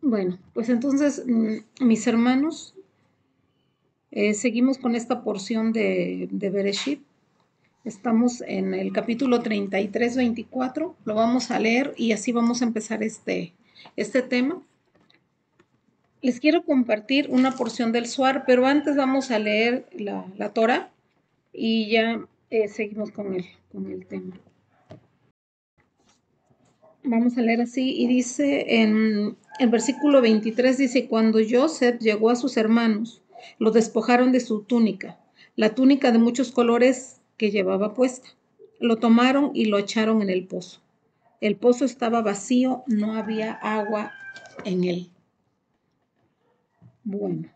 Bueno, pues entonces, mis hermanos, seguimos con esta porción de Bereshit. Estamos en el capítulo 33-24. Lo vamos a leer y así vamos a empezar este tema. Les quiero compartir una porción del Zohar, pero antes vamos a leer la Torah y ya seguimos con el tema. Vamos a leer así y dice en el versículo 23, dice, cuando Joseph llegó a sus hermanos, lo despojaron de su túnica, la túnica de muchos colores que llevaba puesta. Lo tomaron y lo echaron en el pozo. El pozo estaba vacío, no había agua en él. Bueno,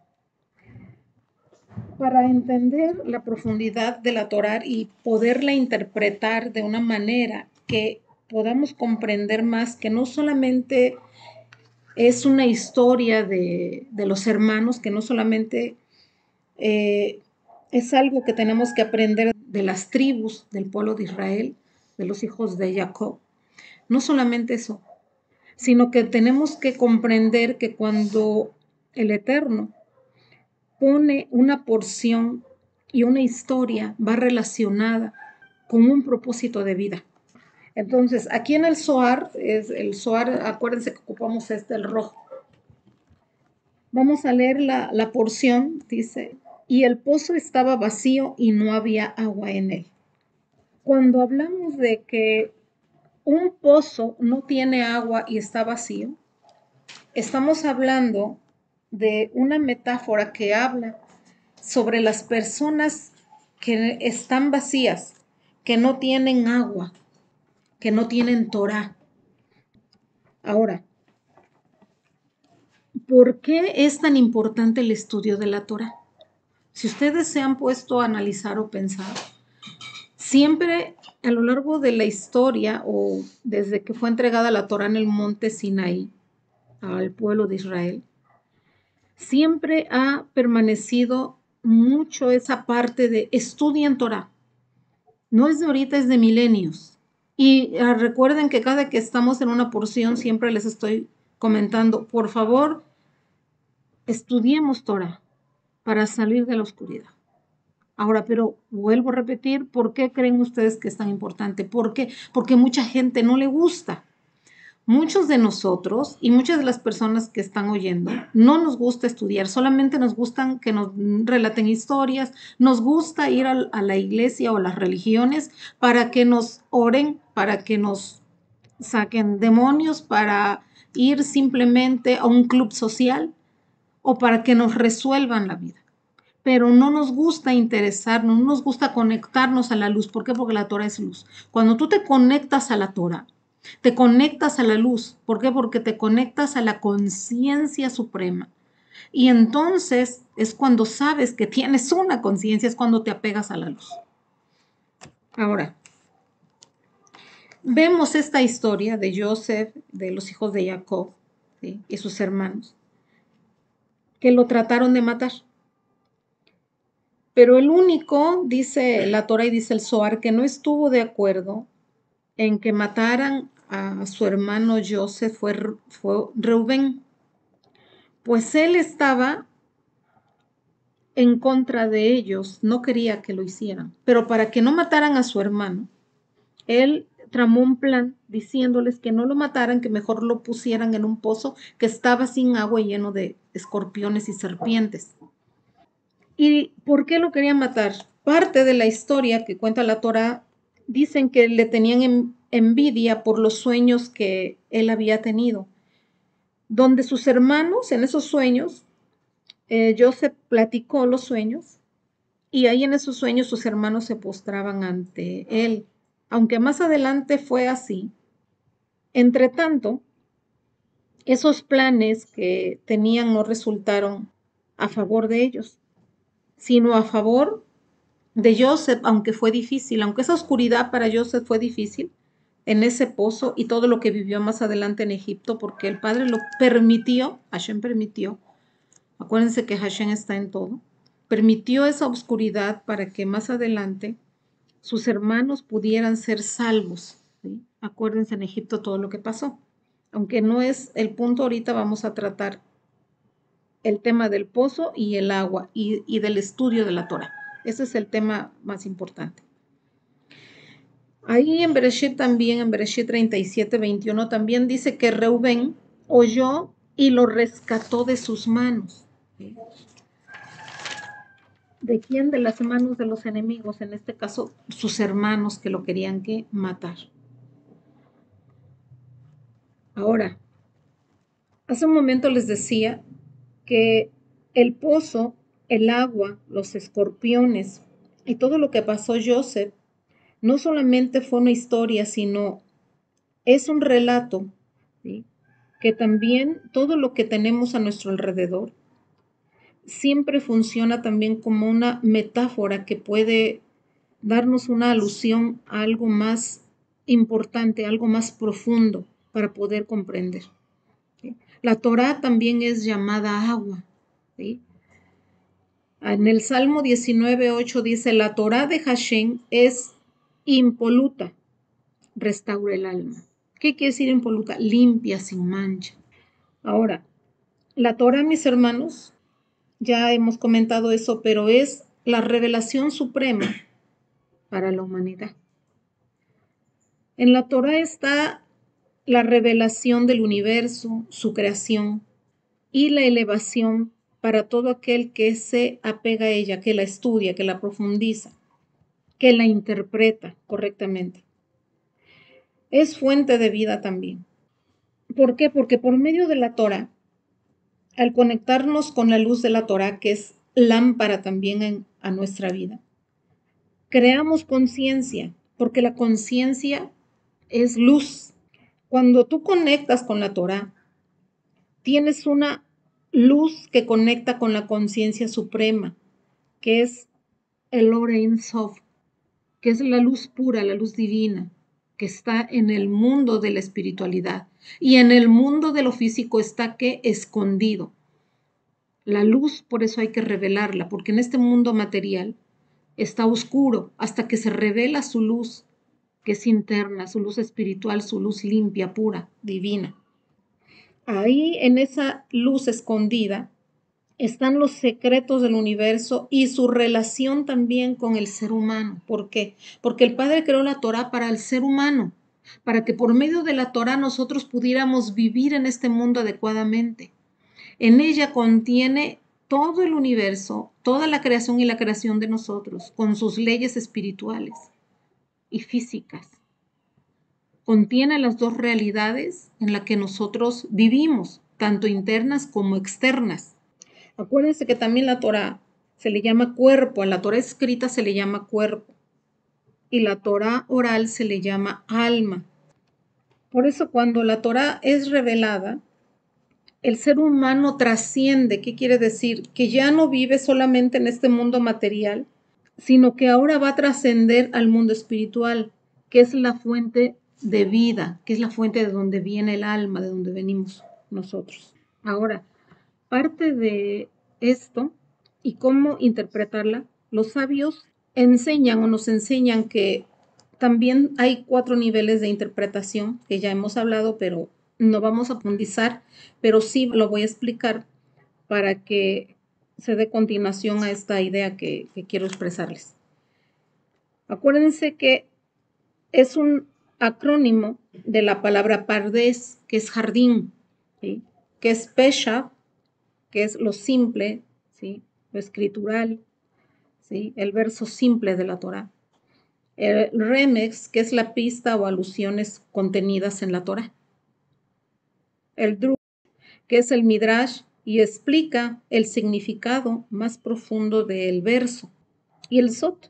para entender la profundidad de la Torá y poderla interpretar de una manera que podamos comprender más que no solamente es una historia de los hermanos, que no solamente es algo que tenemos que aprender de las tribus del pueblo de Israel, de los hijos de Jacob. No solamente eso, sino que tenemos que comprender que cuando el Eterno pone una porción y una historia va relacionada con un propósito de vida. Entonces, aquí en el Zohar, acuérdense que ocupamos el rojo. Vamos a leer la porción, dice, y el pozo estaba vacío y no había agua en él. Cuando hablamos de que un pozo no tiene agua y está vacío, estamos hablando de una metáfora que habla sobre las personas que están vacías, que no tienen agua, que no tienen Torah. Ahora, ¿por qué es tan importante el estudio de la Torah? Si ustedes se han puesto a analizar o pensar, siempre a lo largo de la historia o desde que fue entregada la Torah en el monte Sinaí al pueblo de Israel, siempre ha permanecido mucho esa parte de estudien Torah. No es de ahorita, es de milenios. Y recuerden que cada que estamos en una porción siempre les estoy comentando, por favor, estudiemos Torah para salir de la oscuridad. Ahora, pero vuelvo a repetir, ¿por qué creen ustedes que es tan importante? ¿Por qué? Porque mucha gente no le gusta. Muchos de nosotros y muchas de las personas que están oyendo no nos gusta estudiar, solamente nos gustan que nos relaten historias, nos gusta ir a la iglesia o a las religiones para que nos oren, para que nos saquen demonios, para ir simplemente a un club social o para que nos resuelvan la vida. Pero no nos gusta interesarnos, no nos gusta conectarnos a la luz. ¿Por qué? Porque la Torah es luz. Cuando tú te conectas a la Torah, te conectas a la luz. ¿Por qué? Porque te conectas a la conciencia suprema. Y entonces es cuando sabes que tienes una conciencia, es cuando te apegas a la luz. Ahora, vemos esta historia de Joseph, de los hijos de Jacob, ¿sí?, y sus hermanos, que lo trataron de matar. Pero el único, dice la Torah y dice el Zohar, que no estuvo de acuerdo en que mataran a su hermano Joseph fue Reubén, pues él estaba en contra de ellos, no quería que lo hicieran, pero para que no mataran a su hermano, él tramó un plan diciéndoles que no lo mataran, que mejor lo pusieran en un pozo que estaba sin agua y lleno de escorpiones y serpientes. ¿Y por qué lo querían matar? Parte de la historia que cuenta la Torah dicen que le tenían envidia por los sueños que él había tenido, donde sus hermanos en esos sueños, Joseph platicó los sueños y ahí en esos sueños sus hermanos se postraban ante él, aunque más adelante fue así. Entre tanto, esos planes que tenían no resultaron a favor de ellos, sino a favor de Joseph, aunque fue difícil, aunque esa oscuridad para Joseph fue difícil en ese pozo y todo lo que vivió más adelante en Egipto, porque el Padre lo permitió, Hashem permitió, acuérdense que Hashem está en todo, permitió esa oscuridad para que más adelante sus hermanos pudieran ser salvos, ¿sí? Acuérdense en Egipto todo lo que pasó. Aunque no es el punto ahorita, vamos a tratar el tema del pozo y el agua y del estudio de la Torah. Ese es el tema más importante. Ahí en Bereshit también, en Bereshit 37:21, también dice que Reubén oyó y lo rescató de sus manos. ¿De quién? De las manos de los enemigos, en este caso sus hermanos que lo querían que matar. Ahora, hace un momento les decía que el pozo, el agua, los escorpiones y todo lo que pasó Joseph no solamente fue una historia, sino es un relato, ¿sí? Que también todo lo que tenemos a nuestro alrededor siempre funciona también como una metáfora que puede darnos una alusión a algo más importante, algo más profundo para poder comprender. ¿Sí? La Torá también es llamada agua. ¿Sí? En el Salmo 19:8 dice, la Torá de Hashem es impoluta, restaura el alma. ¿Qué quiere decir impoluta? Limpia, sin mancha. Ahora, la Torá, mis hermanos, ya hemos comentado eso, pero es la revelación suprema para la humanidad. En la Torá está la revelación del universo, su creación y la elevación para todo aquel que se apega a ella, que la estudia, que la profundiza, que la interpreta correctamente. Es fuente de vida también. ¿Por qué? Porque por medio de la Torá, al conectarnos con la luz de la Torá, que es lámpara también a nuestra vida, creamos conciencia, porque la conciencia es luz. Cuando tú conectas con la Torá, tienes una luz que conecta con la conciencia suprema, que es el Or Ein Sof, que es la luz pura, la luz divina, que está en el mundo de la espiritualidad. Y en el mundo de lo físico está que escondido. La luz, por eso hay que revelarla, porque en este mundo material está oscuro hasta que se revela su luz, que es interna, su luz espiritual, su luz limpia, pura, divina. Ahí en esa luz escondida están los secretos del universo y su relación también con el ser humano. ¿Por qué? Porque el Padre creó la Torá para el ser humano, para que por medio de la Torá nosotros pudiéramos vivir en este mundo adecuadamente. En ella contiene todo el universo, toda la creación y la creación de nosotros, con sus leyes espirituales y físicas. Contiene las dos realidades en las que nosotros vivimos, tanto internas como externas. Acuérdense que también la Torá se le llama cuerpo, a la Torá escrita se le llama cuerpo y la Torá oral se le llama alma. Por eso cuando la Torá es revelada, el ser humano trasciende. ¿Qué quiere decir? Que ya no vive solamente en este mundo material, sino que ahora va a trascender al mundo espiritual, que es la fuente de vida, que es la fuente de donde viene el alma, de donde venimos nosotros. Ahora, parte de esto y cómo interpretarla, los sabios enseñan o nos enseñan que también hay 4 niveles de interpretación que ya hemos hablado, pero no vamos a profundizar, pero sí lo voy a explicar para que se dé continuación a esta idea que quiero expresarles. Acuérdense que es un acrónimo de la palabra pardes, que es jardín, ¿sí? Que es pesha, que es lo simple, ¿sí? Lo escritural, ¿sí? El verso simple de la Torá. El remex, que es la pista o alusiones contenidas en la Torá. El drush, que es el midrash y explica el significado más profundo del verso. Y el sot.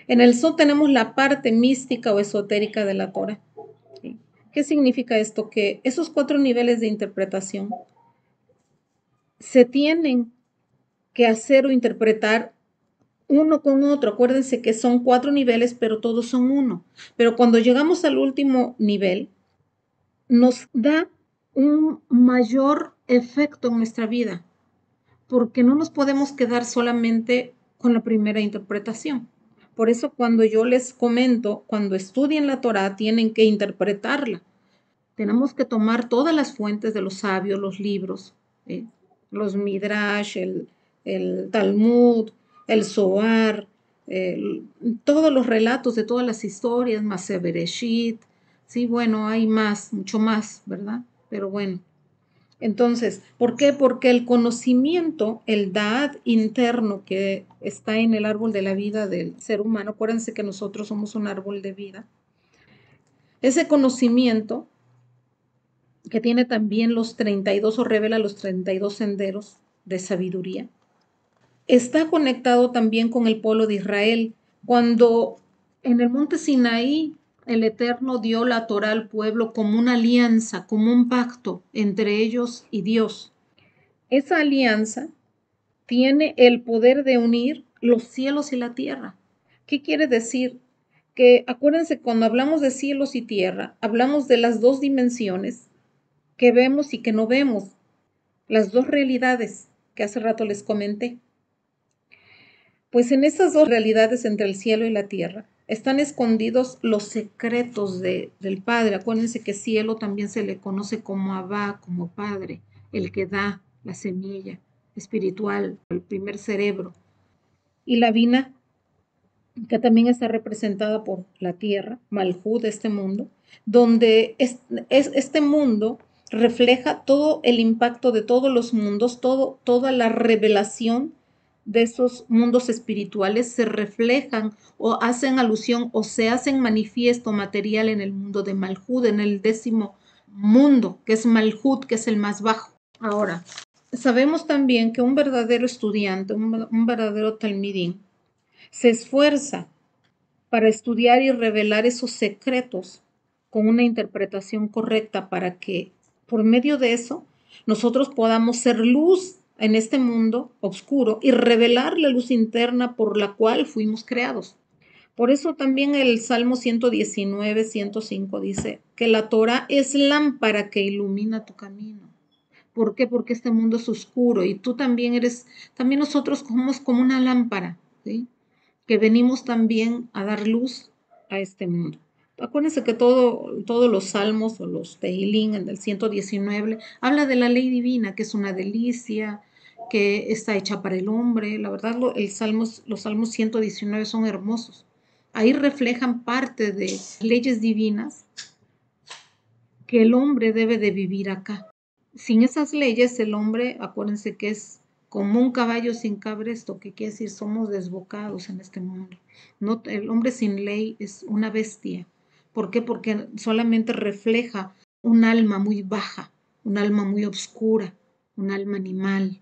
En el sot tenemos la parte mística o esotérica de la Torá. ¿Sí? ¿Qué significa esto? Que esos 4 niveles de interpretación se tienen que hacer o interpretar uno con otro. Acuérdense que son 4 niveles, pero todos son uno. Pero cuando llegamos al último nivel, nos da un mayor efecto en nuestra vida, porque no nos podemos quedar solamente con la primera interpretación. Por eso cuando yo les comento, cuando estudien la Torá, tienen que interpretarla, Tenemos que tomar todas las fuentes de los sabios, los libros, los Midrash, el Talmud, el Zohar, todos los relatos de todas las historias, Maseh Bereshit. Sí, bueno, hay más, mucho más, ¿verdad? Pero bueno. Entonces, ¿por qué? Porque el conocimiento, el Da'at interno que está en el árbol de la vida del ser humano, acuérdense que nosotros somos un árbol de vida, ese conocimiento que tiene también los 32 o revela los 32 senderos de sabiduría, está conectado también con el pueblo de Israel. Cuando en el monte Sinaí el Eterno dio la Torá al pueblo como una alianza, como un pacto entre ellos y Dios. Esa alianza tiene el poder de unir los cielos y la tierra. ¿Qué quiere decir? Que acuérdense, cuando hablamos de cielos y tierra, hablamos de las dos dimensiones que vemos y que no vemos, las dos realidades que hace rato les comenté. Pues en esas dos realidades entre el cielo y la tierra están escondidos los secretos del Padre. Acuérdense que cielo también se le conoce como Abba, como Padre, el que da la semilla espiritual, el primer cerebro. Y la Vina, que también está representada por la tierra, Malhud de este mundo, donde este mundo refleja todo el impacto de todos los mundos, toda la revelación de esos mundos espirituales se reflejan o hacen alusión o se hacen manifiesto material en el mundo de Malhud, en el 10º mundo, que es Malhud, que es el más bajo. Ahora, sabemos también que un verdadero estudiante, un verdadero talmidín, se esfuerza para estudiar y revelar esos secretos con una interpretación correcta para que por medio de eso nosotros podamos ser luz en este mundo oscuro y revelar la luz interna por la cual fuimos creados. Por eso también el Salmo 119, 105 dice que la Torah es lámpara que ilumina tu camino. ¿Por qué? Porque este mundo es oscuro y tú también también nosotros somos como una lámpara, ¿sí? Que venimos también a dar luz a este mundo. Acuérdense que todos los salmos o los Tehilín en el 119 habla de la ley divina, que es una delicia, que está hecha para el hombre. La verdad, los salmos 119 son hermosos. Ahí reflejan parte de leyes divinas que el hombre debe de vivir acá. Sin esas leyes, el hombre, acuérdense que es como un caballo sin cabresto, que quiere decir somos desbocados en este mundo. No, el hombre sin ley es una bestia. ¿Por qué? Porque solamente refleja un alma muy baja, un alma muy oscura, un alma animal.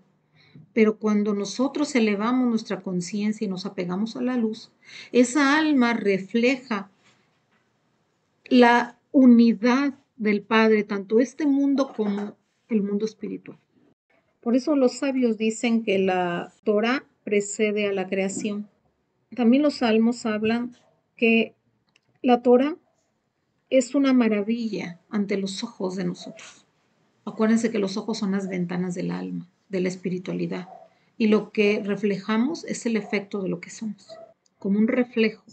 Pero cuando nosotros elevamos nuestra conciencia y nos apegamos a la luz, esa alma refleja la unidad del Padre, tanto este mundo como el mundo espiritual. Por eso los sabios dicen que la Torah precede a la creación. También los salmos hablan que la Torah es una maravilla ante los ojos de nosotros. Acuérdense que los ojos son las ventanas del alma, de la espiritualidad. Y lo que reflejamos es el efecto de lo que somos, como un reflejo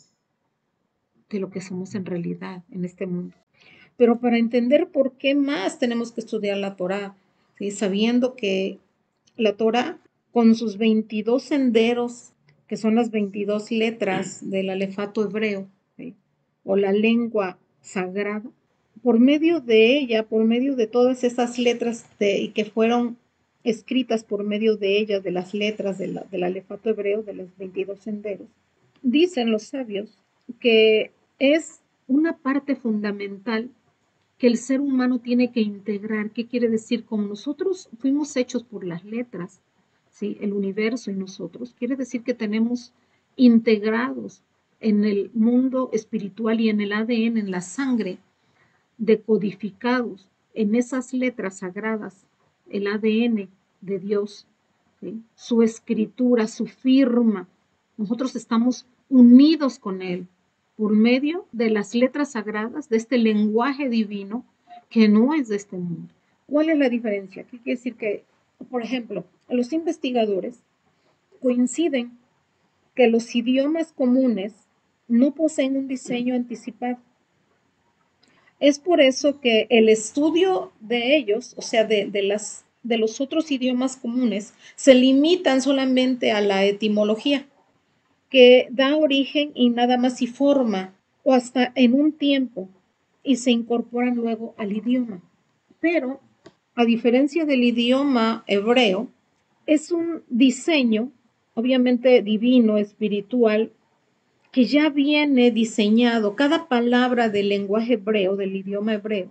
de lo que somos en realidad en este mundo. Pero para entender por qué más tenemos que estudiar la Torá, ¿sí? Sabiendo que la Torá, con sus 22 senderos, que son las 22 letras del alefato hebreo, ¿sí? O la lengua sagrada, por medio de ella, por medio de todas esas letras que fueron escritas por medio de ellas, de las letras del alefato hebreo, de los 22 senderos, dicen los sabios que es una parte fundamental que el ser humano tiene que integrar. ¿Qué quiere decir? Como nosotros fuimos hechos por las letras, ¿sí? El universo y nosotros, quiere decir que tenemos integrados en el mundo espiritual y en el ADN, en la sangre, decodificados en esas letras sagradas, el ADN de Dios, ¿sí? Su escritura, su firma. Nosotros estamos unidos con Él por medio de las letras sagradas, de este lenguaje divino que no es de este mundo. ¿Cuál es la diferencia? ¿Qué quiere decir? Que, por ejemplo, los investigadores coinciden que los idiomas comunes no poseen un diseño anticipado. Es por eso que el estudio de ellos, o sea, de los otros idiomas comunes, se limitan solamente a la etimología, que da origen y nada más y forma, o hasta en un tiempo, y se incorporan luego al idioma. Pero, a diferencia del idioma hebreo, es un diseño, obviamente divino, espiritual, que ya viene diseñado. Cada palabra del lenguaje hebreo, del idioma hebreo,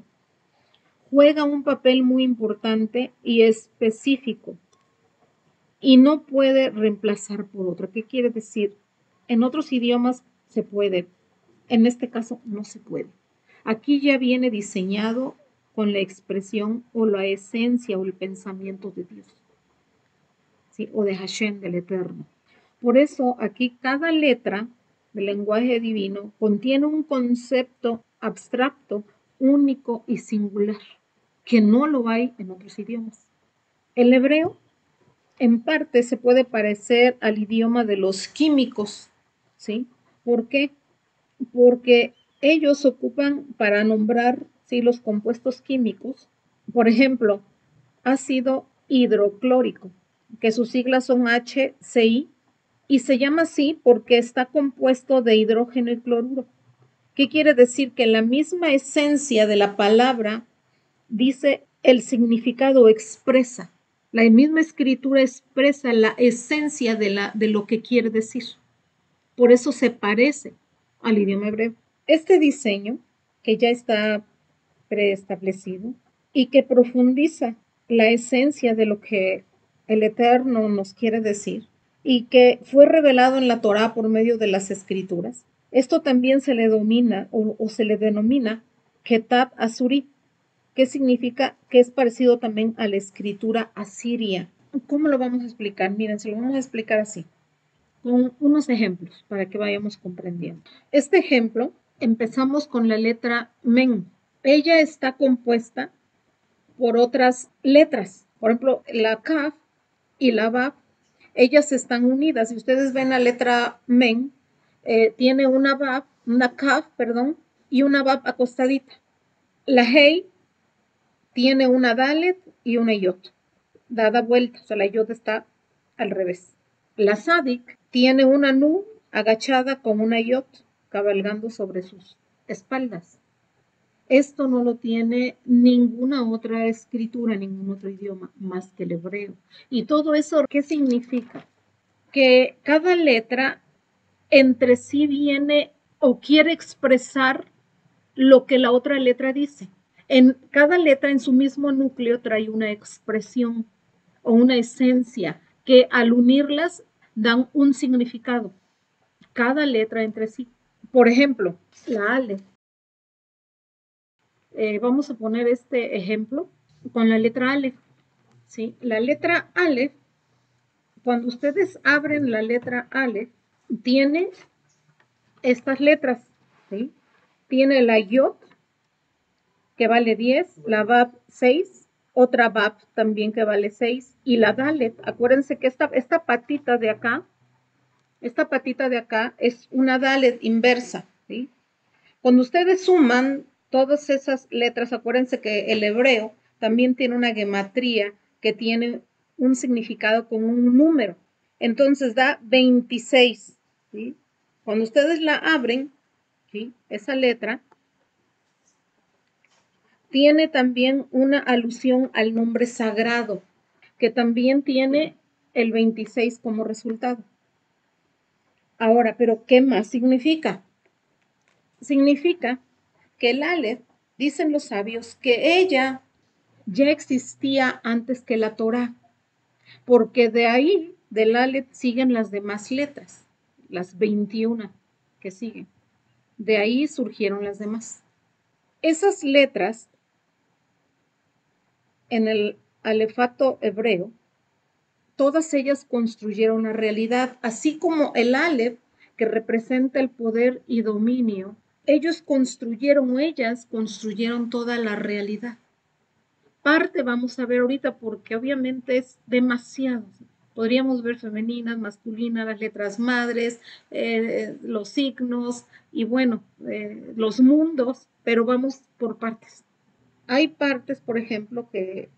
juega un papel muy importante y específico y no puede reemplazar por otro. ¿Qué quiere decir? En otros idiomas se puede, en este caso no se puede. Aquí ya viene diseñado con la expresión o la esencia o el pensamiento de Dios, ¿sí? O de Hashem, del Eterno. Por eso aquí cada letra del lenguaje divino contiene un concepto abstracto, único y singular, que no lo hay en otros idiomas. El hebreo en parte se puede parecer al idioma de los químicos, ¿sí? ¿Por qué? Porque ellos ocupan para nombrar, ¿sí?, los compuestos químicos, por ejemplo, ácido hidroclórico, que sus siglas son HCI, y se llama así porque está compuesto de hidrógeno y cloruro. ¿Qué quiere decir? Que la misma esencia de la palabra dice el significado, expresa. La misma escritura expresa la esencia de lo que quiere decir. Por eso se parece al idioma hebreo. Este diseño, que ya está preestablecido y que profundiza la esencia de lo que el Eterno nos quiere decir y que fue revelado en la Torá por medio de las escrituras, esto también se le domina o se le denomina Ketab Asuri, que significa que es parecido también a la escritura asiria. ¿Cómo lo vamos a explicar? Miren, se lo vamos a explicar así, con unos ejemplos para que vayamos comprendiendo. Este ejemplo, empezamos con la letra Men. Ella está compuesta por otras letras. Por ejemplo, la Kaf y la Bab, ellas están unidas. Si ustedes ven la letra Men, tiene una Bab, una Kaf, perdón, y una Bab acostadita. La Hei tiene una Dalet y una Yot, dada vuelta, o sea, la Yot está al revés. La Sadik tiene una Nu agachada con una Yot cabalgando sobre sus espaldas. Esto no lo tiene ninguna otra escritura, ningún otro idioma más que el hebreo. Y todo eso, ¿qué significa? Que cada letra entre sí viene o quiere expresar lo que la otra letra dice. En cada letra en su mismo núcleo trae una expresión o una esencia que al unirlas dan un significado. Cada letra entre sí. Por ejemplo, la Ale. Vamos a poner este ejemplo con la letra Aleph, ¿sí? La letra Aleph, cuando ustedes abren la letra Aleph, tiene estas letras, ¿sí? Tiene la Yod, que vale 10, la Bab 6, otra Bab también que vale 6, y la Dalet, acuérdense que esta patita de acá es una Dalet inversa, ¿sí? Cuando ustedes suman todas esas letras, acuérdense que el hebreo también tiene una gematría que tiene un significado con un número. Entonces da 26, ¿sí? Cuando ustedes la abren, ¿sí?, esa letra tiene también una alusión al nombre sagrado, que también tiene el 26 como resultado. Ahora, ¿pero qué más significa? Significa que el Aleph, dicen los sabios, que ella ya existía antes que la Torá, porque de ahí, del Aleph, siguen las demás letras, las 21 que siguen. De ahí surgieron las demás. Esas letras en el alefato hebreo, todas ellas construyeron la realidad, así como el Aleph, que representa el poder y dominio, ellas construyeron toda la realidad. Parte vamos a ver ahorita porque obviamente es demasiado. Podríamos ver femeninas, masculinas, las letras madres, los signos y bueno, los mundos, pero vamos por partes. Hay partes, por ejemplo, que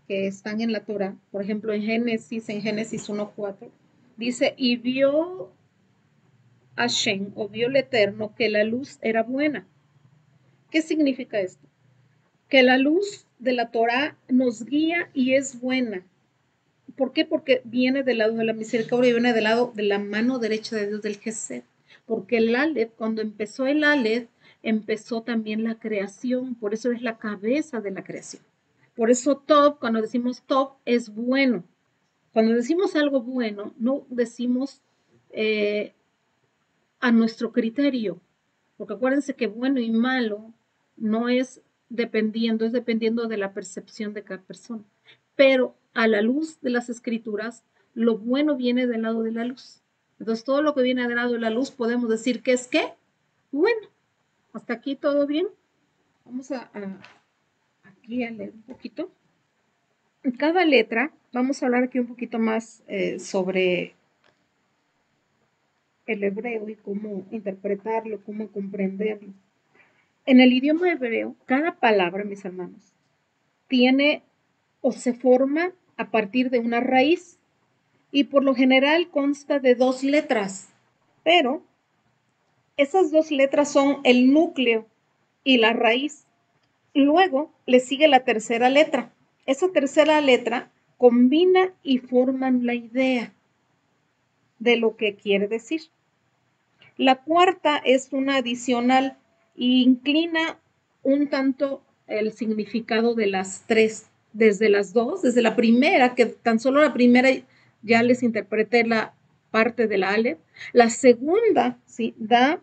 están en la Torah, por ejemplo, en Génesis 1:4, dice, y vio Hashem, o vio el Eterno, que la luz era buena. ¿Qué significa esto? Que la luz de la Torah nos guía y es buena. ¿Por qué? Porque viene del lado de la misericordia y viene del lado de la mano derecha de Dios del Gesed. Porque el Aleph, cuando empezó el Aleph, empezó también la creación, por eso es la cabeza de la creación. Por eso Tov, cuando decimos Tov, es bueno. Cuando decimos algo bueno, no decimos a nuestro criterio, porque acuérdense que bueno y malo no es dependiendo de la percepción de cada persona. Pero a la luz de las escrituras, lo bueno viene del lado de la luz. Entonces, todo lo que viene del lado de la luz podemos decir que es ¿qué? Bueno. Hasta aquí todo bien. Vamos aquí a leer un poquito. En cada letra, vamos a hablar aquí un poquito más sobre el hebreo y cómo interpretarlo, cómo comprenderlo. En el idioma hebreo, cada palabra, mis hermanos, tiene o se forma a partir de una raíz y por lo general consta de 2 letras, pero esas 2 letras son el núcleo y la raíz. Luego le sigue la tercera letra. Esa tercera letra combina y forman la idea de lo que quiere decir. La cuarta es una adicional e inclina un tanto el significado de las 3, desde las 2, desde la primera, que tan solo la primera ya les interpreté la parte de la Aleph. La segunda, ¿sí?, da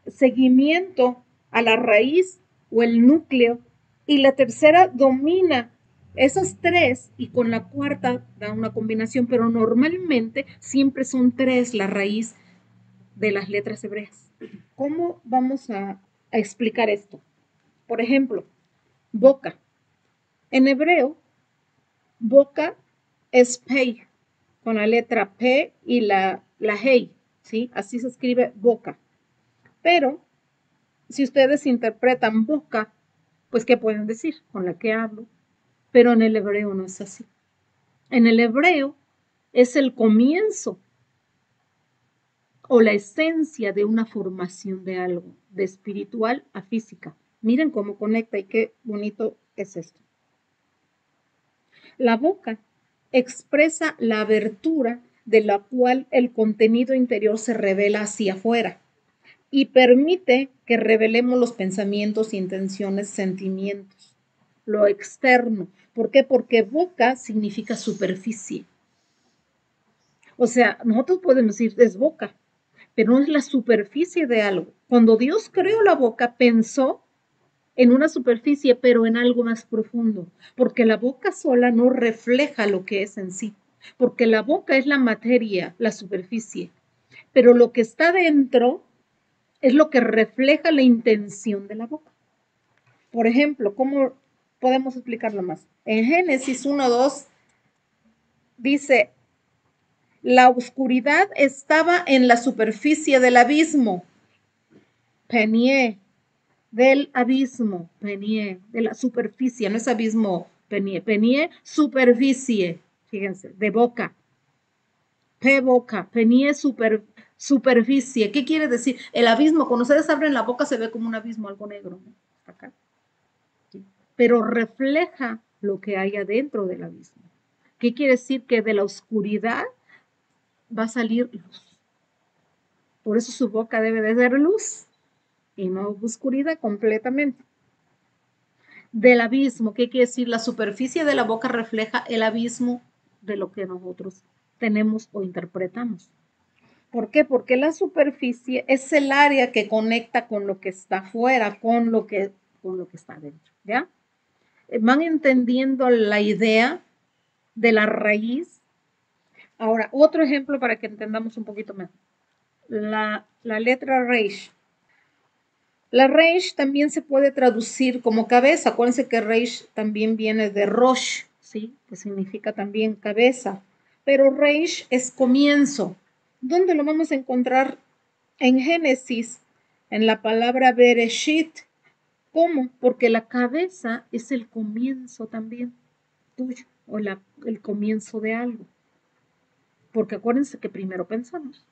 seguimiento a la raíz o el núcleo, y la tercera domina esas 3 y con la cuarta da una combinación, pero normalmente siempre son 3 la raíz de las letras hebreas. ¿Cómo vamos a explicar esto? Por ejemplo, boca. En hebreo, boca es pei, con la letra P y la Hei, ¿sí? Así se escribe boca. Pero, si ustedes interpretan boca, pues, ¿qué pueden decir? Con la que hablo. Pero en el hebreo no es así. En el hebreo es el comienzo o la esencia de una formación de algo, de espiritual a física. Miren cómo conecta y qué bonito es esto. La boca expresa la abertura de la cual el contenido interior se revela hacia afuera y permite que revelemos los pensamientos, intenciones, sentimientos, lo externo. ¿Por qué? Porque boca significa superficie. O sea, nosotros podemos decir es boca, pero no es la superficie de algo. Cuando Dios creó la boca, pensó en una superficie, pero en algo más profundo, porque la boca sola no refleja lo que es en sí, porque la boca es la materia, la superficie, pero lo que está dentro es lo que refleja la intención de la boca. Por ejemplo, ¿cómo podemos explicarlo más? En Génesis 1:2 dice, la oscuridad estaba en la superficie del abismo. Penie, del abismo, penie, de la superficie, no es abismo, penie, superficie, fíjense, de boca, boca, penie, superficie. ¿Qué quiere decir? El abismo, cuando ustedes abren la boca se ve como un abismo, algo negro, ¿no? Acá. ¿Sí? Pero refleja lo que hay adentro del abismo. ¿Qué quiere decir? Que de la oscuridad va a salir luz. Por eso su boca debe de ser luz y no oscuridad completamente. Del abismo, ¿qué quiere decir? La superficie de la boca refleja el abismo de lo que nosotros tenemos o interpretamos. ¿Por qué? Porque la superficie es el área que conecta con lo que está afuera, con lo que está dentro, ¿ya? ¿Van entendiendo la idea de la raíz? Ahora, otro ejemplo para que entendamos un poquito más. La letra Reish. La Reish también se puede traducir como cabeza. Acuérdense que Reish también viene de Rosh, ¿sí? Que significa también cabeza. Pero Reish es comienzo. ¿Dónde lo vamos a encontrar? En Génesis, en la palabra Bereshit, ¿Cómo? Porque la cabeza es el comienzo también tuyo, o el comienzo de algo. Porque acuérdense que primero pensamos,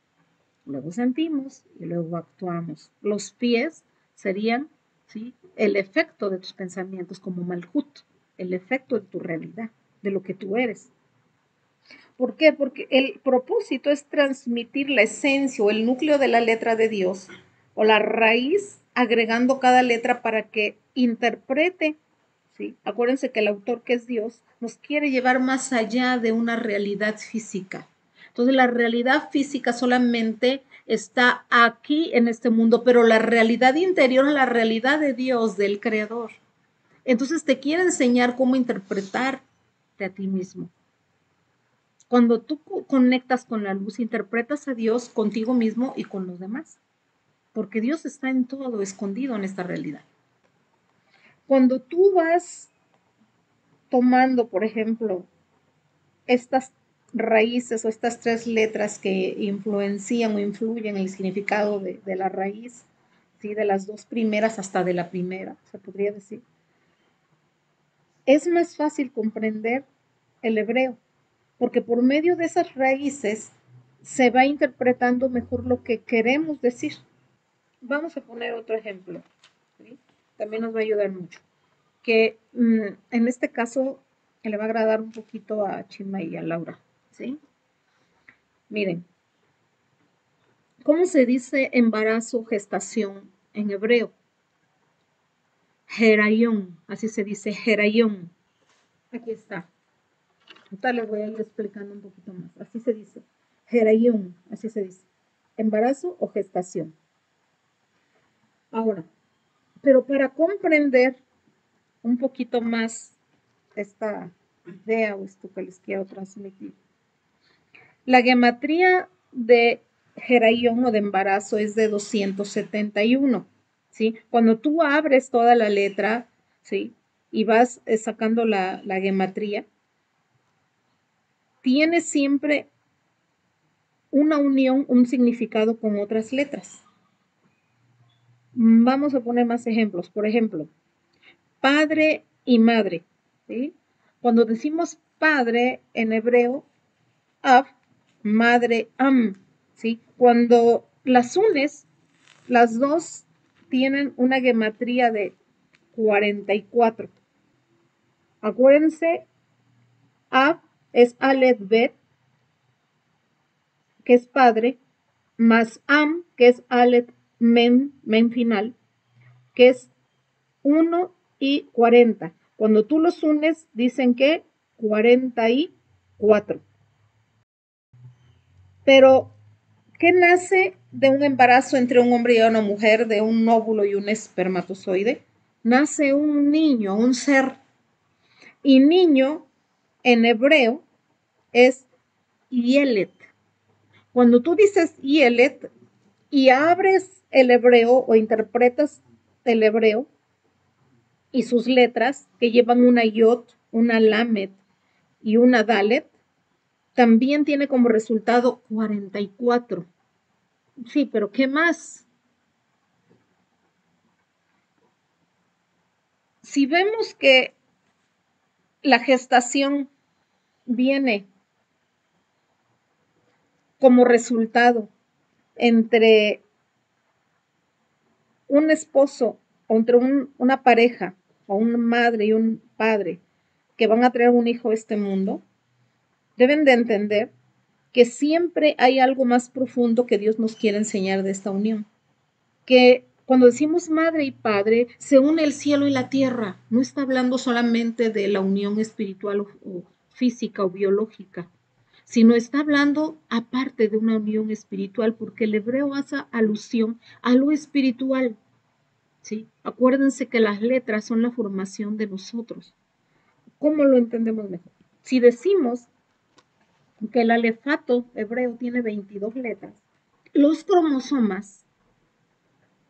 luego sentimos y luego actuamos. Los pies serían, ¿sí?, el efecto de tus pensamientos, como Malhut, el efecto de tu realidad, de lo que tú eres. ¿Por qué? Porque el propósito es transmitir la esencia o el núcleo de la letra de Dios o la raíz, agregando cada letra para que interprete, ¿sí? Acuérdense que el autor, que es Dios, nos quiere llevar más allá de una realidad física. Entonces la realidad física solamente está aquí en este mundo, pero la realidad interior es la realidad de Dios, del Creador. Entonces te quiere enseñar cómo interpretarte a ti mismo. Cuando tú conectas con la luz, interpretas a Dios contigo mismo y con los demás, porque Dios está en todo, escondido en esta realidad. Cuando tú vas tomando, por ejemplo, estas raíces o estas tres letras que influencian o influyen en el significado de la raíz, ¿sí?, de las dos primeras hasta de la primera, se podría decir, es más fácil comprender el hebreo, porque por medio de esas raíces se va interpretando mejor lo que queremos decir. Vamos a poner otro ejemplo, ¿sí? También nos va a ayudar mucho, que en este caso le va a agradar un poquito a Chima y a Laura, ¿sí? Miren, ¿cómo se dice embarazo, gestación en hebreo? Herayón, así se dice, herayón. Aquí está. Ahorita les voy a ir explicando un poquito más. Así se dice, herayón, así se dice. Embarazo o gestación. Ahora, pero para comprender un poquito más esta idea o esto que les quiero transmitir, la gematría de Herayón o de embarazo es de 271, ¿sí? Cuando tú abres toda la letra, ¿sí?, y vas sacando la gematría, tiene siempre una unión, un significado con otras letras. Vamos a poner más ejemplos. Por ejemplo, padre y madre, ¿sí? Cuando decimos padre en hebreo, Av, madre, Am, ¿sí? Cuando las unes, las dos tienen una gematría de 44. Acuérdense, Av es Aleph Bet, que es padre, más Am, que es Aleph Men, Men final, que es 1 y 40. Cuando tú los unes, dicen que 44. Pero, ¿qué nace de un embarazo entre un hombre y una mujer, de un óvulo y un espermatozoide? Nace un niño, un ser. Y niño en hebreo es Yelet. Cuando tú dices Yelet y abres el hebreo o interpretas el hebreo y sus letras, que llevan una Yod, una Lamed y una Dalet, también tiene como resultado 44. Sí, pero ¿qué más? Si vemos que la gestación viene como resultado entre un esposo, o entre una pareja, o una madre y un padre, que van a traer un hijo a este mundo, deben de entender que siempre hay algo más profundo que Dios nos quiere enseñar de esta unión. Que cuando decimos madre y padre, se une el cielo y la tierra. No está hablando solamente de la unión espiritual o física o biológica, sino está hablando aparte de una unión espiritual, porque el hebreo hace alusión a lo espiritual, ¿sí? Acuérdense que las letras son la formación de nosotros. ¿Cómo lo entendemos mejor? Si decimos que el alefato hebreo tiene 22 letras, los cromosomas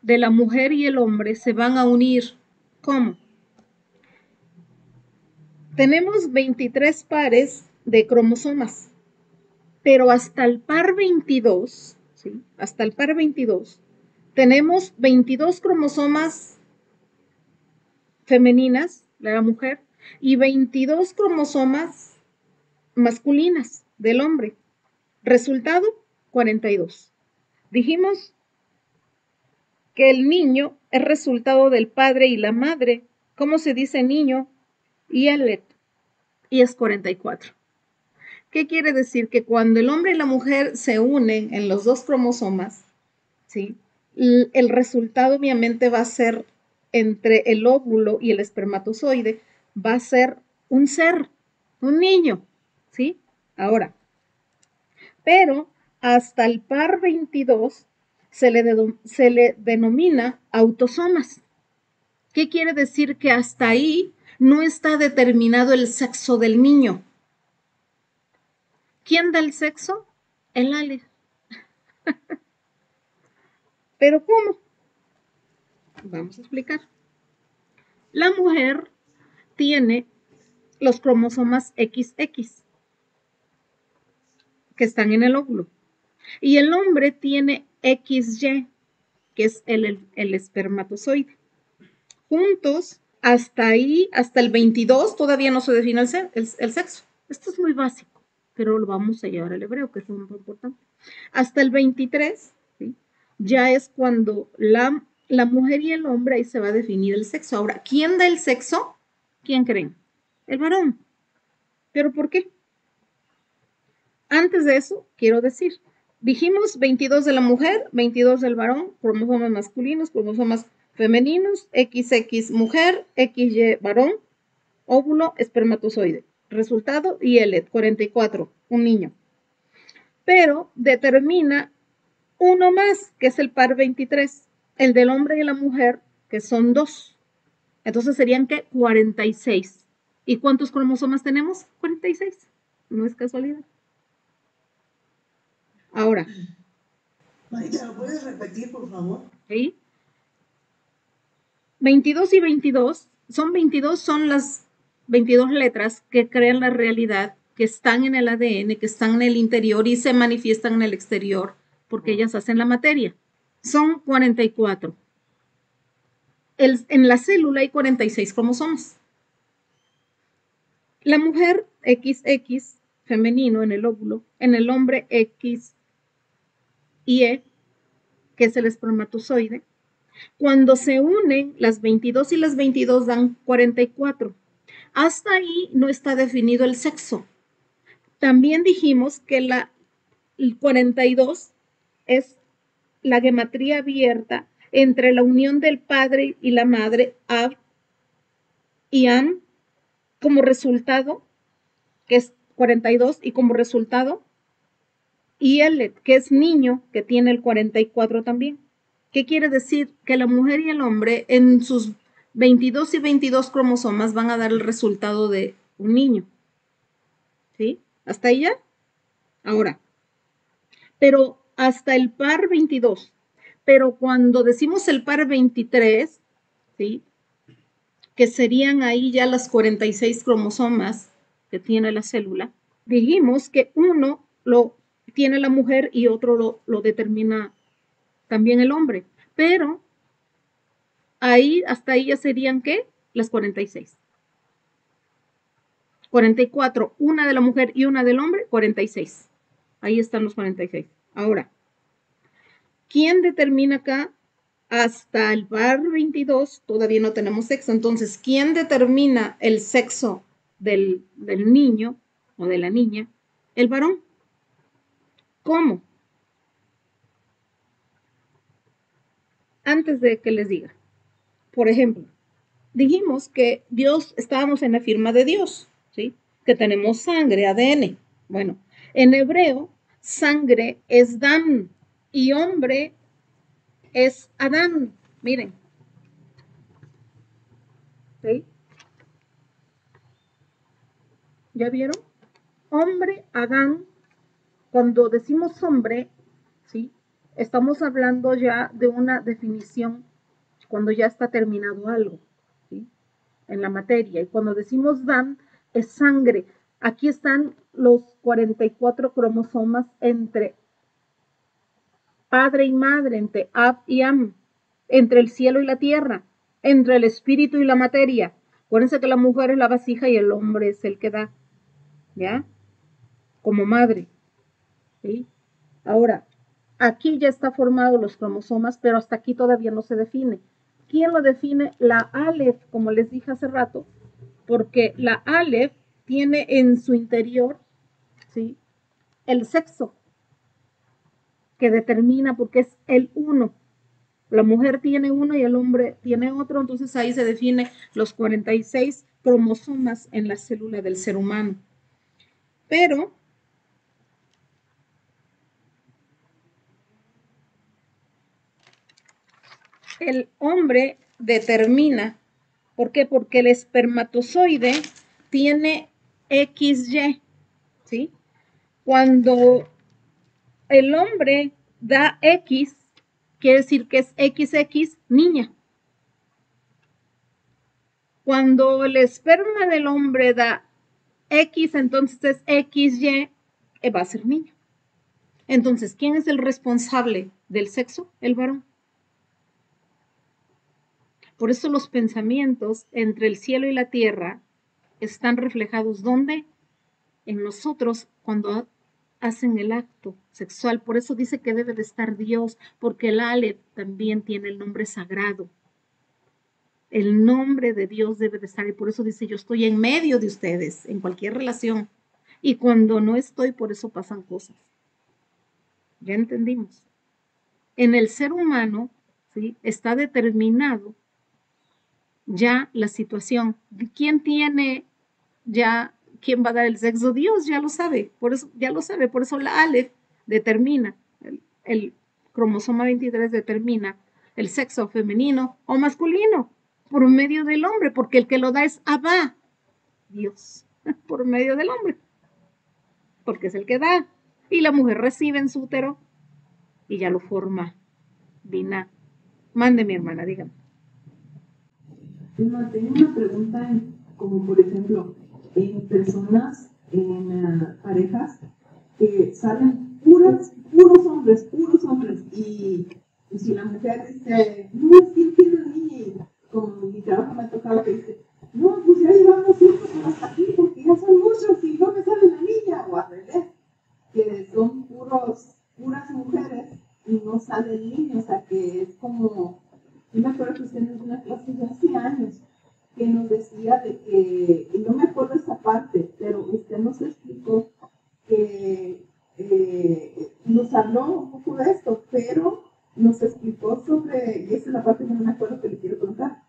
de la mujer y el hombre se van a unir. ¿Cómo? Tenemos 23 pares de cromosomas, pero hasta el par 22, ¿sí?, hasta el par 22, tenemos 22 cromosomas femeninas, la mujer, y 22 cromosomas masculinas del hombre. Resultado, 42. Dijimos que el niño es resultado del padre y la madre. ¿Cómo se dice niño? Yelet. Y es 44. ¿Qué quiere decir? Que cuando el hombre y la mujer se unen en los dos cromosomas, ¿sí? El resultado obviamente va a ser entre el óvulo y el espermatozoide, va a ser, un niño, ¿sí? Ahora, pero hasta el par 22 se le denomina autosomas. ¿Qué quiere decir? Que hasta ahí no está determinado el sexo del niño. ¿Quién da el sexo? El ale. ¿Pero cómo? Vamos a explicar. La mujer tiene los cromosomas XX que están en el óvulo y el hombre tiene XY, que es el espermatozoide. Juntos, hasta ahí, hasta el 22, todavía no se define el sexo. Esto es muy básico, pero lo vamos a llevar al hebreo, que es lo más importante. Hasta el 23, ¿sí? Ya es cuando la mujer y el hombre, ahí se va a definir el sexo. Ahora, ¿quién da el sexo? ¿Quién creen? El varón. ¿Pero por qué? Antes de eso, quiero decir, dijimos 22 de la mujer, 22 del varón, cromosomas masculinos, cromosomas femeninos, XX mujer, XY varón, óvulo, espermatozoide. Resultado, YELET, 44, un niño. Pero determina uno más, que es el par 23, el del hombre y la mujer, que son dos. Entonces serían, ¿qué? 46. ¿Y cuántos cromosomas tenemos? 46. No es casualidad. Ahora. Marita, ¿lo puedes repetir, por favor? ¿Sí? 22 y 22 son las 22 letras que crean la realidad, que están en el ADN, que están en el interior y se manifiestan en el exterior, porque ellas hacen la materia. Son 44. En la célula hay 46 cromosomas. La mujer XX, femenino en el óvulo, en el hombre X y E, que es el espermatozoide. Cuando se unen las 22 y las 22 dan 44. Hasta ahí no está definido el sexo. También dijimos que el 42 es la gematría abierta entre la unión del padre y la madre, Ab y Am, como resultado, que es 42, y como resultado, Yelet, que es niño, que tiene el 44 también. ¿Qué quiere decir? Que la mujer y el hombre en sus 22 y 22 cromosomas van a dar el resultado de un niño. ¿Sí? ¿Hasta ahí ya? Ahora, pero hasta el par 22. Pero cuando decimos el par 23, ¿sí? Que serían ahí ya las 46 cromosomas que tiene la célula, dijimos que uno lo tiene la mujer y otro lo determina también el hombre. Pero ahí, hasta ahí ya serían, ¿qué? Las 46. 44, una de la mujer y una del hombre, 46. Ahí están los 46. Ahora, ¿quién determina acá? Hasta el par 22 todavía no tenemos sexo. Entonces, ¿quién determina el sexo del niño o de la niña? El varón. ¿Cómo? Antes de que les diga. Por ejemplo, dijimos que Dios, estábamos en la firma de Dios, ¿sí? Que tenemos sangre, ADN. Bueno, en hebreo, sangre es dam y hombre es Adán. Miren. ¿Sí? ¿Ya vieron? Hombre, Adán. Cuando decimos hombre, ¿sí? Estamos hablando ya de una definición cuando ya está terminado algo, ¿sí? En la materia. Y cuando decimos Dan, es sangre. Aquí están los 44 cromosomas entre padre y madre, entre Ab y Am, entre el cielo y la tierra. entre el espíritu y la materia. Acuérdense que la mujer es la vasija y el hombre es el que da, ¿ya? Como madre, ¿sí? Ahora, aquí ya está formado los cromosomas, pero hasta aquí todavía no se define. ¿Quién lo define? La Aleph, como les dije hace rato, porque la Aleph tiene en su interior, ¿sí?, el sexo, que determina, porque es el uno. La mujer tiene uno y el hombre tiene otro, entonces ahí se define los 46 cromosomas en la célula del ser humano. Pero el hombre determina, ¿por qué? Porque el espermatozoide tiene XY, ¿sí? Cuando el hombre da X, quiere decir que es XX niña. Cuando el esperma del hombre da X, entonces es XY, va a ser niño. Entonces, ¿quién es el responsable del sexo? El varón. Por eso los pensamientos entre el cielo y la tierra están reflejados ¿dónde? En nosotros cuando hacen el acto sexual. Por eso dice que debe de estar Dios, porque el Aleph también tiene el nombre sagrado. El nombre de Dios debe de estar, y por eso dice, yo estoy en medio de ustedes, en cualquier relación. Y cuando no estoy, por eso pasan cosas. Ya entendimos. En el ser humano, ¿sí?, está determinado ya la situación. ¿Quién tiene ya, quién va a dar el sexo? Dios ya lo sabe, por eso, ya lo sabe, por eso la Aleph determina, el cromosoma 23 determina el sexo femenino o masculino por medio del hombre, porque el que lo da es Abba, Dios, por medio del hombre, porque es el que da. Y la mujer recibe en su útero y ya lo forma. Dina, mande mi hermana, dígame. No, tengo una pregunta, como por ejemplo, en personas, en parejas, que salen puros hombres, y si la mujer dice, no, es que tiene una niña, y como mi trabajo me ha tocado que dice, no, pues ya llevamos 5 hasta aquí, porque ya son muchos y no me sale la niña, o al revés, que son puras mujeres y no sale el niño, o sea que es como, yo me acuerdo que usted en una clase de hace años, que nos decía de que, y no me acuerdo esa parte, pero usted nos explicó que nos habló un poco de esto, pero nos explicó sobre, y esa es la parte que no me acuerdo que le quiero contar,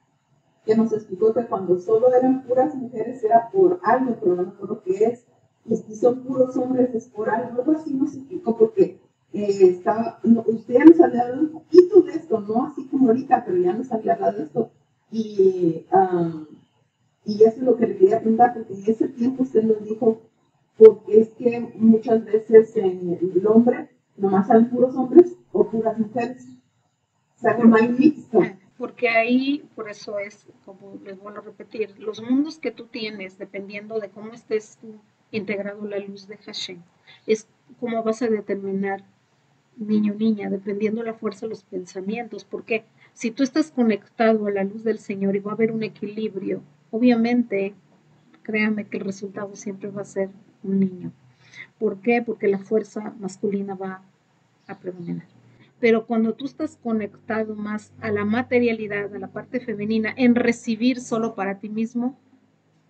que nos explicó que cuando solo eran puras mujeres era por algo, pero no me acuerdo qué es, y si son puros hombres es por algo así nos explicó, porque usted ya nos había hablado un poquito de esto, no así como ahorita, pero ya nos había hablado de esto, y eso es lo que le quería preguntar, porque en ese tiempo usted nos dijo, porque es que muchas veces en el hombre nomás salen puros hombres o puras mujeres, o sea que no hay mixto. Porque ahí, por eso es, como les vuelvo a repetir, los mundos que tú tienes, dependiendo de cómo estés tú integrado a la luz de Hashem, es cómo vas a determinar niño o niña, dependiendo de la fuerza de los pensamientos. Porque si tú estás conectado a la luz del Señor y va a haber un equilibrio, obviamente, créame que el resultado siempre va a ser un niño. ¿Por qué? Porque la fuerza masculina va a predominar. Pero cuando tú estás conectado más a la materialidad, a la parte femenina, en recibir solo para ti mismo,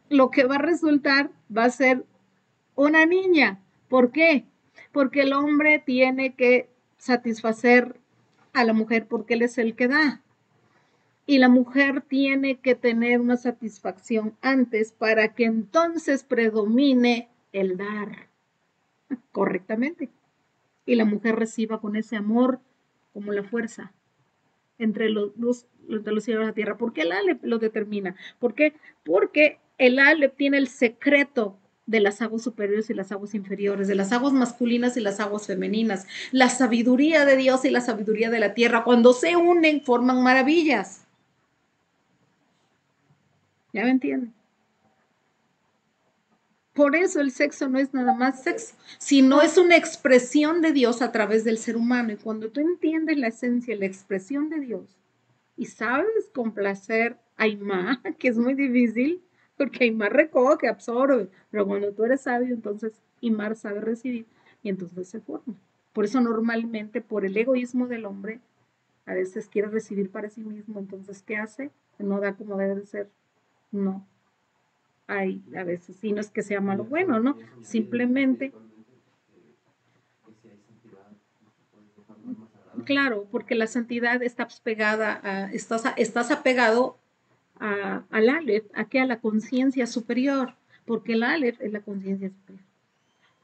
lo que va a resultar va a ser una niña. ¿Por qué? Porque el hombre tiene que satisfacer a la mujer porque él es el que da. Y la mujer tiene que tener una satisfacción antes para que entonces predomine el dar correctamente. Y la mujer reciba con ese amor como la fuerza entre los cielos y la tierra. ¿Por qué el Aleph lo determina? ¿Por qué? Porque el Aleph tiene el secreto de las aguas superiores y las aguas inferiores, de las aguas masculinas y las aguas femeninas, la sabiduría de Dios y la sabiduría de la tierra. Cuando se unen, forman maravillas. ¿Ya me entienden? Por eso el sexo no es nada más sexo, sino es una expresión de Dios a través del ser humano. Y cuando tú entiendes la esencia, la expresión de Dios, y sabes complacer a Imá, que es muy difícil, porque Imá recoge, absorbe, pero cuando tú eres sabio, entonces Imar sabe recibir y entonces se forma. Por eso normalmente, por el egoísmo del hombre, a veces quiere recibir para sí mismo, entonces ¿qué hace? No da como debe de ser. No, hay a veces, y no es que sea malo bueno, ¿no? Simplemente, claro, porque la santidad está pegada, estás apegado al Aleph, aquí a la conciencia superior, porque el Aleph es la conciencia superior.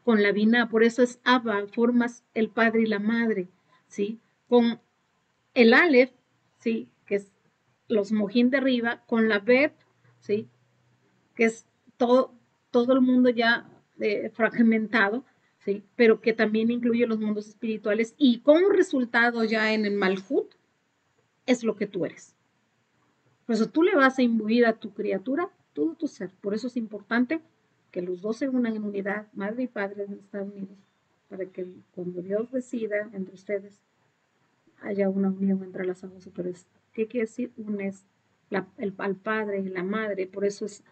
Con la Binah, por eso es Abba, formas el padre y la madre, ¿sí? Con el Aleph, ¿sí? Que es los mojín de arriba, con la Bet, ¿sí? Que es todo, todo el mundo ya fragmentado, ¿sí? Pero que también incluye los mundos espirituales y como resultado ya en el Malhut es lo que tú eres. Por eso tú le vas a imbuir a tu criatura todo tu ser. Por eso es importante que los dos se unan en unidad, madre y padre deben estar unidos, para que cuando Dios decida entre ustedes haya una unión entre las aguas superiores. ¿Qué quiere decir? Unes al padre y la madre, por eso es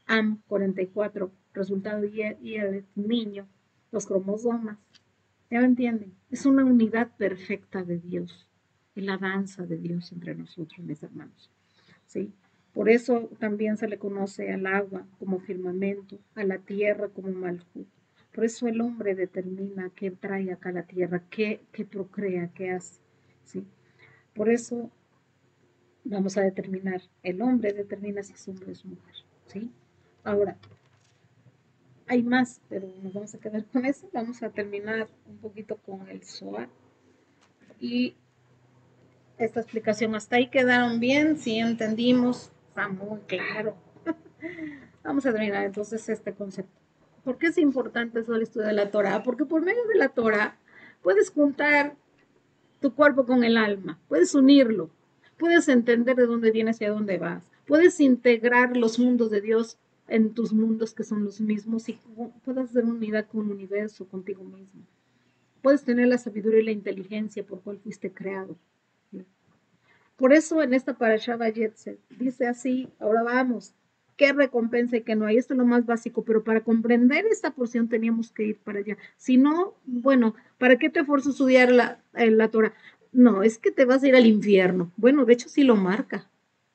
Am 44, resultado y el niño, los cromosomas. ¿Ya me entienden? Es una unidad perfecta de Dios y la danza de Dios entre nosotros, mis hermanos. ¿Sí? Por eso también se le conoce al agua como firmamento, a la tierra como malhut. Por eso el hombre determina qué trae acá a la tierra, qué procrea, qué hace. ¿Sí? Por eso vamos a determinar, el hombre determina si es hombre o es mujer. ¿Sí? Ahora, hay más, pero nos vamos a quedar con eso. Vamos a terminar un poquito con el Zohar. Y esta explicación, hasta ahí quedaron bien, sí entendimos, está muy claro. Vamos a terminar entonces este concepto. ¿Por qué es importante eso el estudio de la Torah? Porque por medio de la Torah puedes juntar tu cuerpo con el alma, puedes unirlo, puedes entender de dónde vienes y a dónde vas, puedes integrar los mundos de Dios en tus mundos que son los mismos y puedes hacer unidad con el universo, contigo mismo. Puedes tener la sabiduría y la inteligencia por cual fuiste creado. Por eso en esta parasha Vayetze dice así, ahora vamos, qué recompensa y qué no hay. Esto es lo más básico, pero para comprender esta porción teníamos que ir para allá. Si no, bueno, ¿para qué te esfuerzas a estudiar la Torah? No, es que te vas a ir al infierno. Bueno, de hecho sí lo marca,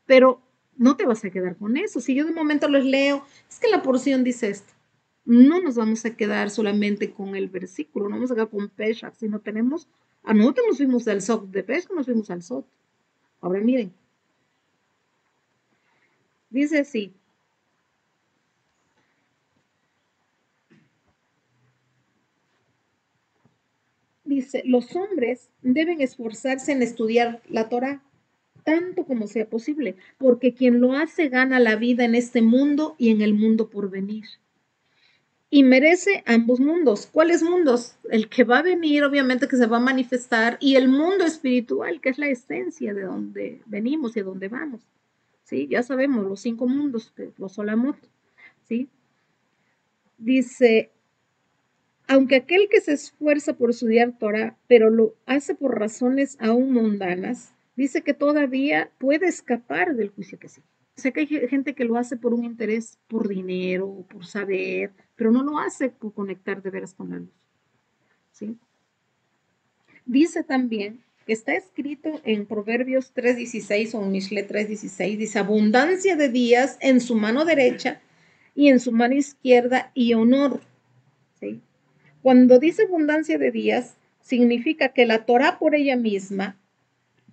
pero no te vas a quedar con eso. Si yo de momento los leo, es que la porción dice esto. No nos vamos a quedar solamente con el versículo, no vamos a quedar con Pesach, sino tenemos, a nosotros nos fuimos al Sot de Pesach, nos fuimos al Sot. Ahora miren, dice así, dice, los hombres deben esforzarse en estudiar la Torah tanto como sea posible, porque quien lo hace gana la vida en este mundo y en el mundo por venir. Y merece ambos mundos. ¿Cuáles mundos? El que va a venir, obviamente, que se va a manifestar, y el mundo espiritual, que es la esencia de donde venimos y a donde vamos. ¿Sí? Ya sabemos, los 5 mundos, los Olamot. ¿Sí? Dice, aunque aquel que se esfuerza por estudiar Torah, pero lo hace por razones aún mundanas, dice que todavía puede escapar del juicio que sigue. O sea que hay gente que lo hace por un interés, por dinero, por saber, pero no lo hace por conectar de veras con la luz. ¿Sí? Dice también que está escrito en Proverbios 3:16 o en Mishle 3:16, dice abundancia de días en su mano derecha y en su mano izquierda y honor. ¿Sí? Cuando dice abundancia de días, significa que la Torah por ella misma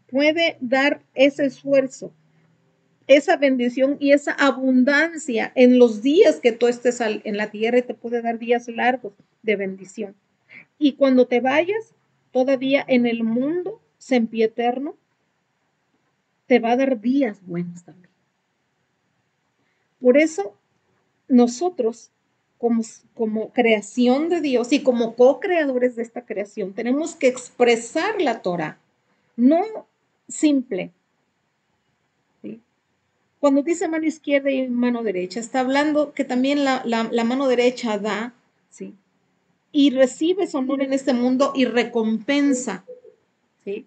puede dar ese esfuerzo, esa bendición y esa abundancia en los días que tú estés en la tierra y te puede dar días largos de bendición. Y cuando te vayas, todavía en el mundo sempieterno, te va a dar días buenos también. Por eso nosotros como creación de Dios y como co-creadores de esta creación, tenemos que expresar la Torah, no simple. ¿Sí? Cuando dice mano izquierda y mano derecha, está hablando que también la mano derecha da, ¿sí? Y recibe su honor en este mundo y recompensa, ¿sí?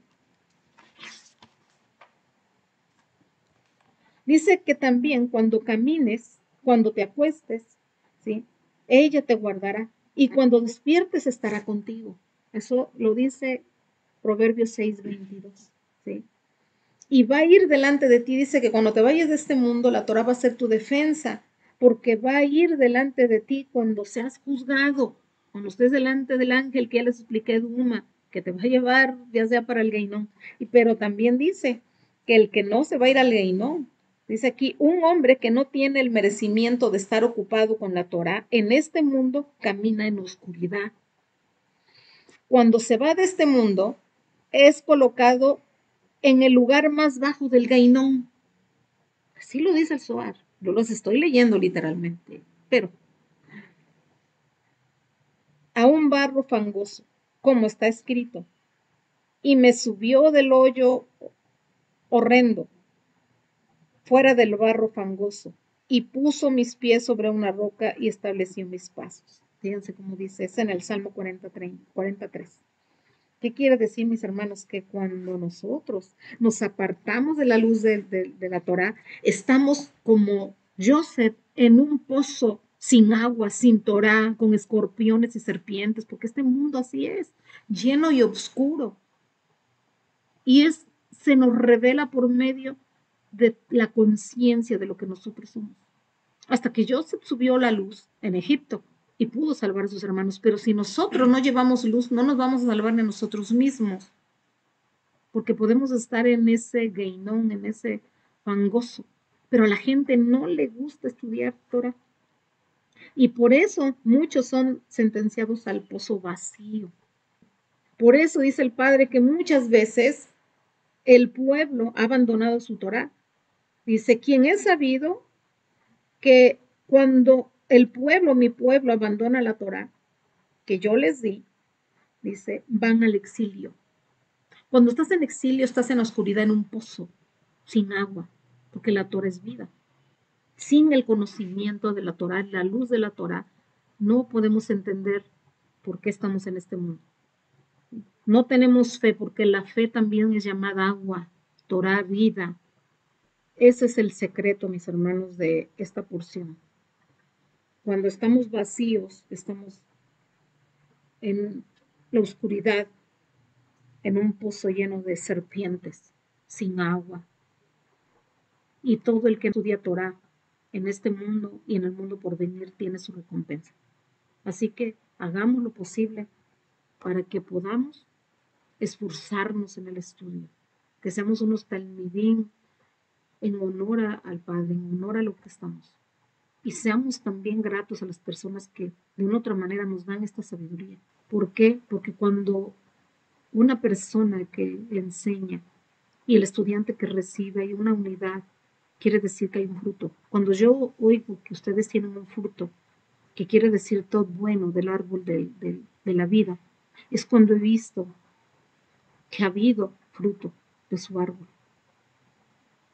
Dice que también cuando camines, cuando te acuestes, ¿sí? Ella te guardará y cuando despiertes estará contigo. Eso lo dice Proverbios 6:22, ¿sí? Y va a ir delante de ti, dice que cuando te vayas de este mundo, la Torah va a ser tu defensa, porque va a ir delante de ti cuando seas juzgado, cuando estés delante del ángel que ya les expliqué de Uma, que te va a llevar ya sea para el Gainón. Pero también dice que el que no se va a ir al Gainón, dice aquí, un hombre que no tiene el merecimiento de estar ocupado con la Torah, en este mundo camina en oscuridad. Cuando se va de este mundo, es colocado en el lugar más bajo del Gainón. Así lo dice el Zohar. Yo los estoy leyendo literalmente. Pero a un barro fangoso, como está escrito, y me subió del hoyo horrendo, fuera del barro fangoso, y puso mis pies sobre una roca y estableció mis pasos. Fíjense cómo dice, es en el Salmo 43. ¿Qué quiere decir, mis hermanos? Que cuando nosotros nos apartamos de la luz de la Torah, estamos como Joseph en un pozo sin agua, sin Torah, con escorpiones y serpientes, porque este mundo así es, lleno y oscuro. Y se nos revela por medio de la conciencia de lo que nosotros somos. Hasta que Joseph subió la luz en Egipto y pudo salvar a sus hermanos. Pero si nosotros no llevamos luz, no nos vamos a salvar ni nosotros mismos, porque podemos estar en ese gainón, en ese fangoso. Pero a la gente no le gusta estudiar Torah. Y por eso muchos son sentenciados al pozo vacío. Por eso dice el Padre que muchas veces el pueblo ha abandonado su Torah. Dice, quien es sabido que cuando el pueblo, mi pueblo, abandona la Torah que yo les di, dice, van al exilio. Cuando estás en exilio, estás en la oscuridad, en un pozo, sin agua, porque la Torah es vida. Sin el conocimiento de la Torah, la luz de la Torah, no podemos entender por qué estamos en este mundo. No tenemos fe, porque la fe también es llamada agua, Torah, vida. Ese es el secreto, mis hermanos, de esta porción. Cuando estamos vacíos, estamos en la oscuridad, en un pozo lleno de serpientes, sin agua. Y todo el que estudia Torah en este mundo y en el mundo por venir tiene su recompensa. Así que hagamos lo posible para que podamos esforzarnos en el estudio, que seamos unos talmidín en honor al Padre, en honor a lo que estamos. Y seamos también gratos a las personas que de una otra manera nos dan esta sabiduría. ¿Por qué? Porque cuando una persona que le enseña y el estudiante que recibe hay una unidad, quiere decir que hay un fruto. Cuando yo oigo que ustedes tienen un fruto, que quiere decir todo bueno del árbol de la vida, es cuando he visto que ha habido fruto de su árbol.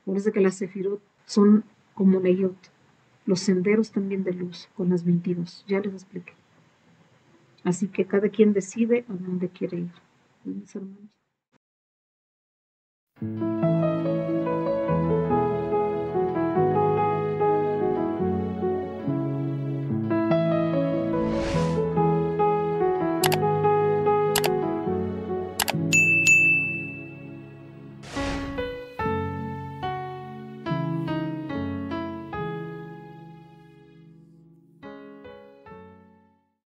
Por eso que las sefirot son como leyot, los senderos también de luz, con las 22, ya les expliqué. Así que cada quien decide a dónde quiere ir, mis hermanos.